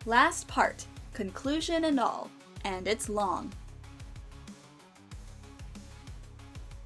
Last part, conclusion and all, and it's long.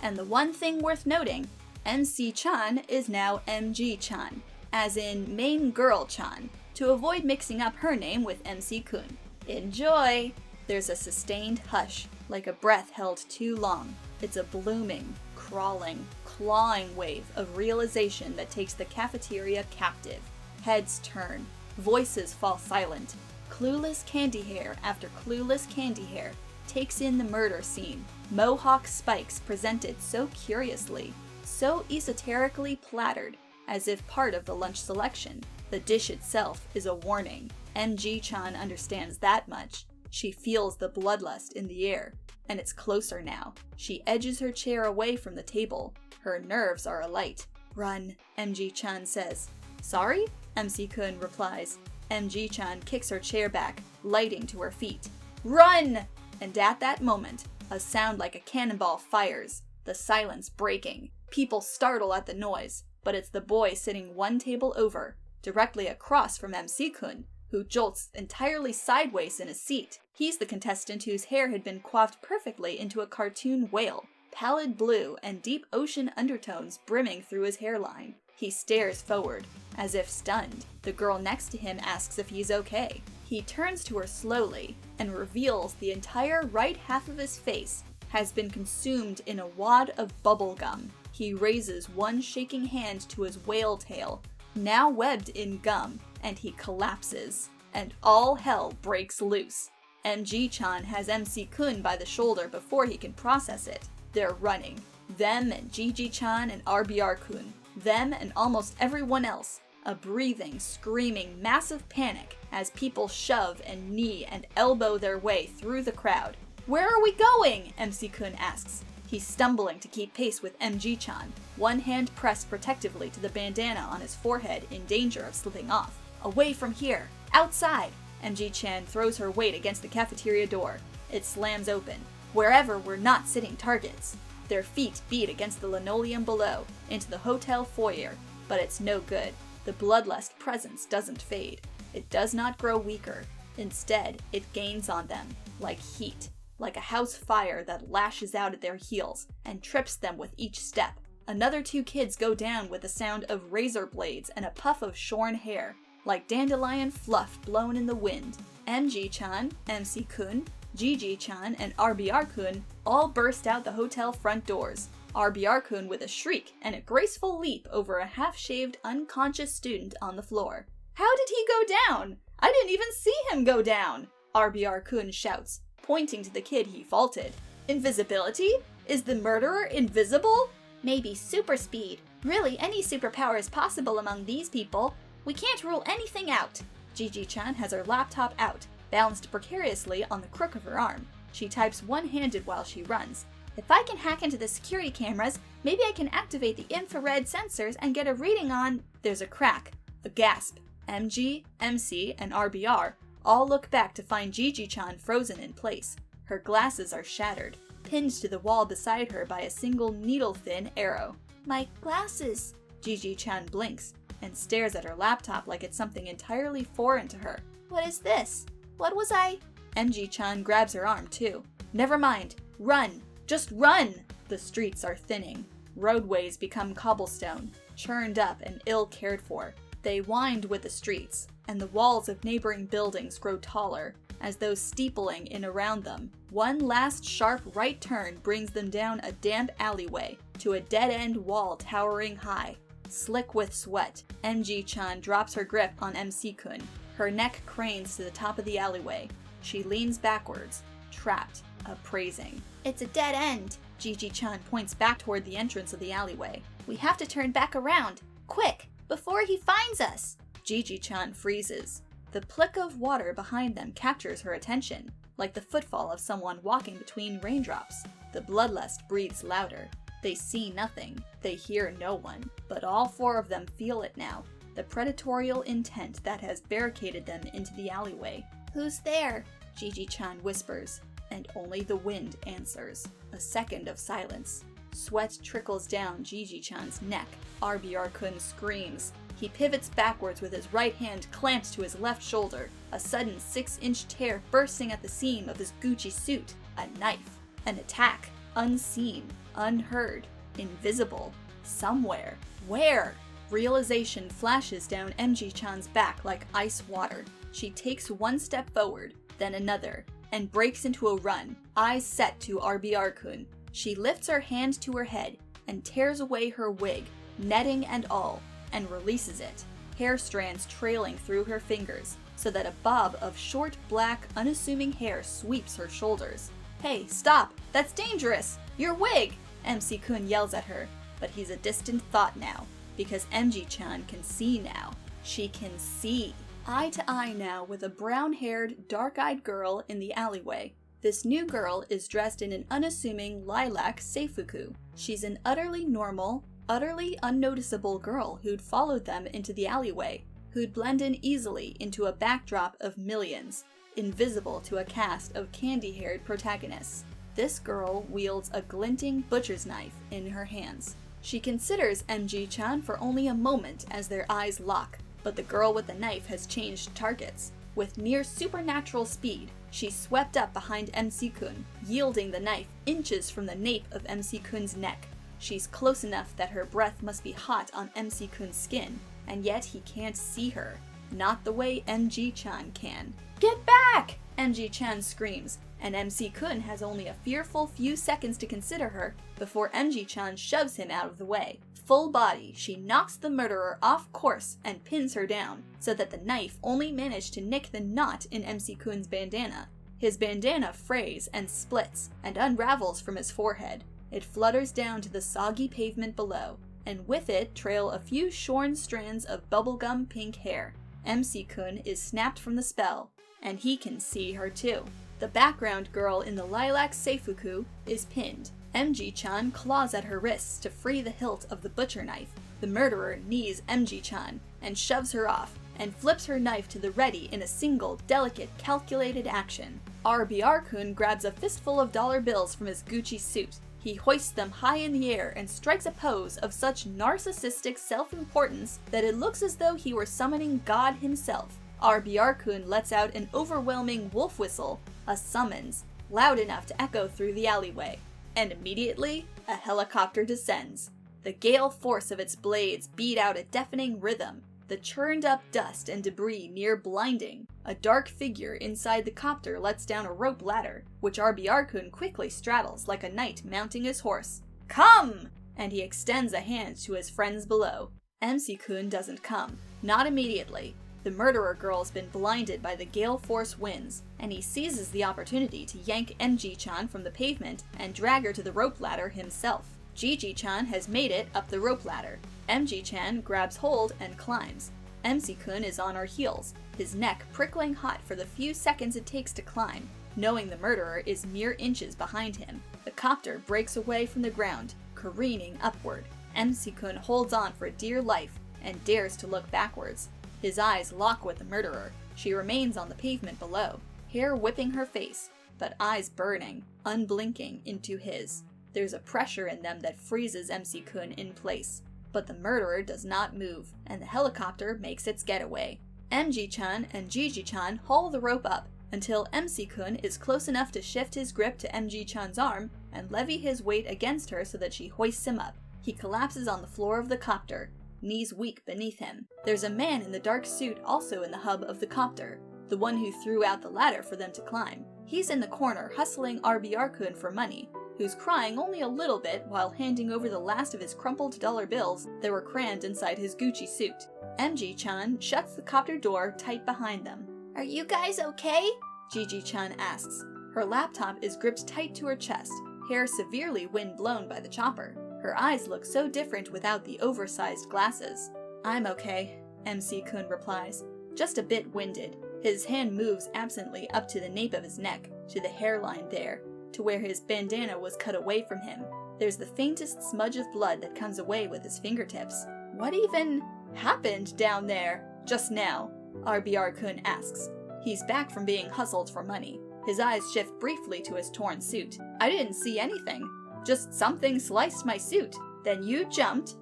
And the one thing worth noting, MC-chan is now MG-chan, as in main girl-chan, to avoid mixing up her name with MC-kun. Enjoy! There's a sustained hush, like a breath held too long. It's a blooming, crawling, clawing wave of realization that takes the cafeteria captive. Heads turn, voices fall silent. Clueless candy hair after clueless candy hair takes in the murder scene. Mohawk spikes presented so curiously, so esoterically plattered, as if part of the lunch selection. The dish itself is a warning. MG-chan understands that much. She feels the bloodlust in the air, and it's closer now. She edges her chair away from the table. Her nerves are alight. Run, MG-chan says. Sorry? MC-kun replies. MG-chan kicks her chair back, lighting to her feet. Run! And at that moment, a sound like a cannonball fires, the silence breaking. People startle at the noise, but it's the boy sitting one table over, directly across from MC-kun, who jolts entirely sideways in his seat. He's the contestant whose hair had been coiffed perfectly into a cartoon whale, pallid blue and deep ocean undertones brimming through his hairline. He stares forward, as if stunned. The girl next to him asks if he's okay. He turns to her slowly and reveals the entire right half of his face has been consumed in a wad of bubble gum. He raises one shaking hand to his whale tail, now webbed in gum, and he collapses, and all hell breaks loose. MG-chan has MC-kun by the shoulder before he can process it. They're running. Them and Gigi-chan and RBR-kun. Them and almost everyone else. A breathing, screaming, massive panic as people shove and knee and elbow their way through the crowd. Where are we going? MC-kun asks. He's stumbling to keep pace with MG-chan, one hand pressed protectively to the bandana on his forehead in danger of slipping off. Away from here! Outside! MG-chan throws her weight against the cafeteria door. It slams open. Wherever we're not sitting targets. Their feet beat against the linoleum below, into the hotel foyer, but it's no good. The bloodlust presence doesn't fade. It does not grow weaker. Instead, it gains on them, like heat, like a house fire that lashes out at their heels and trips them with each step. Another two kids go down with the sound of razor blades and a puff of shorn hair, like dandelion fluff blown in the wind. MG-chan, MC-kun, Gigi-chan, and RBR-kun all burst out the hotel front doors. RBR-kun with a shriek and a graceful leap over a half-shaved, unconscious student on the floor. How did he go down? I didn't even see him go down! RBR-kun shouts, pointing to the kid he faulted. Invisibility? Is the murderer invisible? Maybe super speed. Really, any superpower is possible among these people. We can't rule anything out. Gigi-chan has her laptop out, balanced precariously on the crook of her arm. She types one-handed while she runs. If I can hack into the security cameras, maybe I can activate the infrared sensors and get a reading on... There's a crack, a gasp. MG, MC, and RBR all look back to find Gigi-chan frozen in place. Her glasses are shattered, pinned to the wall beside her by a single needle-thin arrow. My glasses! Gigi-chan blinks and stares at her laptop like it's something entirely foreign to her. What is this? What was I? MG-chan grabs her arm too. Never mind. Run! Just run! The streets are thinning. Roadways become cobblestone, churned up and ill cared for. They wind with the streets, and the walls of neighboring buildings grow taller, as though steepling in around them. One last sharp right turn brings them down a damp alleyway to a dead-end wall towering high. Slick with sweat, MG-chan drops her grip on MC-kun. Her neck cranes to the top of the alleyway. She leans backwards, trapped, appraising. It's a dead end. Gigi-chan points back toward the entrance of the alleyway. We have to turn back around. Quick, before he finds us. Gigi-chan freezes. The plick of water behind them captures her attention, like the footfall of someone walking between raindrops. The bloodlust breathes louder. They see nothing. They hear no one. But all four of them feel it now. The predatorial intent that has barricaded them into the alleyway. Who's there? Gigi-chan whispers, and only the wind answers. A second of silence. Sweat trickles down Gigi-chan's neck. RBR-kun screams. He pivots backwards with his right hand clamped to his left shoulder. a sudden 6-inch tear bursting at the seam of his Gucci suit, a knife, an attack, unseen, unheard, invisible, somewhere. Where? Realization flashes down MG-chan's back like ice water. She takes one step forward, then another, and breaks into a run, eyes set to RBR-kun. She lifts her hand to her head and tears away her wig, netting and all, and releases it, hair strands trailing through her fingers, so that a bob of short, black, unassuming hair sweeps her shoulders. "Hey, stop! That's dangerous! Your wig!" MC-kun yells at her, but he's a distant thought now, because MG-chan can see now. She can see. Eye to eye now with a brown-haired, dark-eyed girl in the alleyway. This new girl is dressed in an unassuming lilac seifuku. She's an utterly normal, utterly unnoticeable girl who'd followed them into the alleyway, who'd blend in easily into a backdrop of millions, invisible to a cast of candy-haired protagonists. This girl wields a glinting butcher's knife in her hands. She considers MG-chan for only a moment as their eyes lock, but the girl with the knife has changed targets. With near supernatural speed, she swept up behind MC-kun, yielding the knife inches from the nape of MC-kun's neck. She's close enough that her breath must be hot on MC-kun's skin, and yet he can't see her. Not the way MG-chan can. "Get back!" MG-chan screams, and MC-kun has only a fearful few seconds to consider her before MG-chan shoves him out of the way. Full body, she knocks the murderer off course and pins her down, so that the knife only managed to nick the knot in MC-kun's bandana. His bandana frays and splits and unravels from his forehead. It flutters down to the soggy pavement below, and with it trail a few shorn strands of bubblegum pink hair. MC-kun is snapped from the spell, and he can see her too. The background girl in the lilac seifuku is pinned. MG-chan claws at her wrists to free the hilt of the butcher knife. The murderer knees MG-chan and shoves her off, and flips her knife to the ready in a single, delicate, calculated action. RBR-kun grabs a fistful of dollar bills from his Gucci suit. He hoists them high in the air and strikes a pose of such narcissistic self-importance that it looks as though he were summoning God himself. RBR-kun lets out an overwhelming wolf whistle, a summons, loud enough to echo through the alleyway. And immediately, a helicopter descends. The gale force of its blades beat out a deafening rhythm, the churned up dust and debris near blinding. A dark figure inside the copter lets down a rope ladder, which RBR-kun quickly straddles like a knight mounting his horse. "Come!" And he extends a hand to his friends below. MC-kun doesn't come. Not immediately. The murderer girl's been blinded by the gale force winds, and he seizes the opportunity to yank MG-chan from the pavement and drag her to the rope ladder himself. Gigi-chan has made it up the rope ladder. MG-chan grabs hold and climbs. MC-kun is on her heels, his neck prickling hot for the few seconds it takes to climb, knowing the murderer is mere inches behind him. The copter breaks away from the ground, careening upward. MC-kun holds on for dear life and dares to look backwards. His eyes lock with the murderer. She remains on the pavement below, hair whipping her face, but eyes burning, unblinking, into his. There's a pressure in them that freezes MC-kun in place, but the murderer does not move, and the helicopter makes its getaway. MG-chan and Gigi-chan haul the rope up until MC-kun is close enough to shift his grip to MG-chan's arm and levy his weight against her so that she hoists him up. He collapses on the floor of the copter, knees weak beneath him. There's a man in the dark suit also in the hub of the copter, the one who threw out the ladder for them to climb. He's in the corner hustling RBR-kun for money, who's crying only a little bit while handing over the last of his crumpled dollar bills that were crammed inside his Gucci suit. MG-chan shuts the copter door tight behind them. "Are you guys okay?" Gigi-chan asks. Her laptop is gripped tight to her chest, hair severely wind-blown by the chopper. Her eyes look so different without the oversized glasses. "I'm okay," MC-kun replies, just a bit winded. His hand moves absently up to the nape of his neck, to the hairline there, to where his bandana was cut away from him. There's the faintest smudge of blood that comes away with his fingertips. "What even happened down there just now?" RBR-kun asks. He's back from being hustled for money. His eyes shift briefly to his torn suit. "I didn't see anything. Just something sliced my suit. Then you jumped.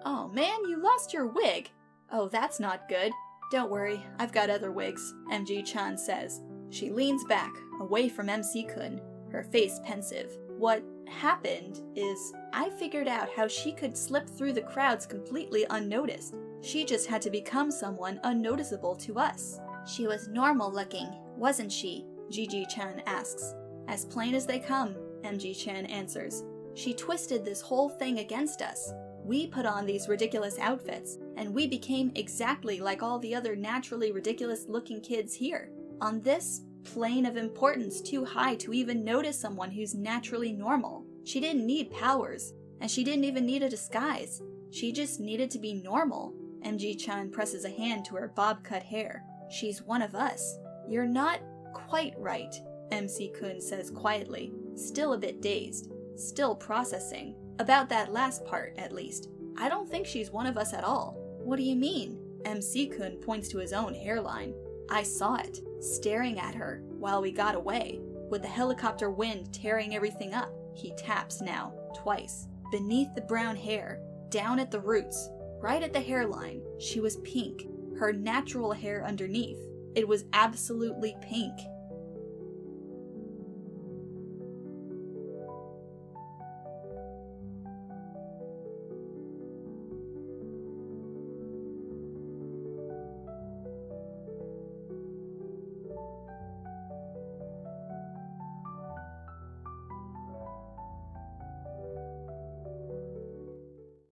Oh man, you lost your wig. Oh, that's not good. Don't worry, I've got other wigs, MG-chan says. She leans back, away from MC-kun, her face pensive. What happened is I figured out how she could slip through the crowds completely unnoticed. She just had to become someone unnoticeable to us. She was normal looking, wasn't she? Gigi-chan asks. As plain as they come, MG-chan answers. She twisted this whole thing against us. We put on these ridiculous outfits, and we became exactly like all the other naturally ridiculous-looking kids here. On this plane of importance too high to even notice someone who's naturally normal. She didn't need powers, and she didn't even need a disguise. She just needed to be normal. MG-chan presses a hand to her bob-cut hair. She's one of us. You're not quite right, MC-kun says quietly, still a bit dazed, still processing. About that last part, at least. I don't think she's one of us at all. What do you mean? MC-kun points to his own hairline. I saw it, staring at her, while we got away, with the helicopter wind tearing everything up. He taps now, twice. Beneath the brown hair, down at the roots, right at the hairline, she was pink, her natural hair underneath. It was absolutely pink.